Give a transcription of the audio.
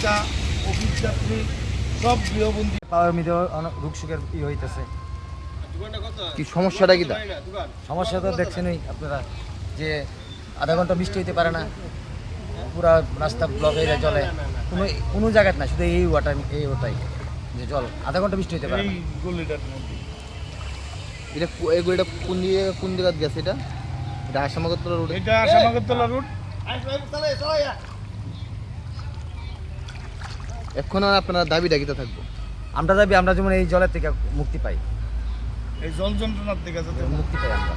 বাচ্চা, অফিস যাত্রী সব গৃহবন্দী। পাওয়ার মধ্যে অনেক রোগ সুখের হইতেছে। কি সমস্যাটা কি? সমস্যা তো দেখছেনই আপনারা যে আধা ঘন্টা বৃষ্টি হইতে পারে না, পুরা রাস্তা ব্লক হয়ে যায় জলে, কোনো জায়গায় না, শুধু এই ওয়াটার এই ওটাই যে জল আধা ঘন্টা বৃষ্টি হইতে পারে এই না। গলিটার মধ্যে এটা এই গলিটা কোন জায়গায় গেছে? এটা আসামাগতলা রোড। এটা আসামাগতলা রোড। এখন আপনারা দাবি ডাকিতে থাকবো। আমরা যাবি, আমরা যেমন এই জলের থেকে মুক্তি পাই, এই জল যন্ত্রণার থেকে যাতে মুক্তি পাই আমরা।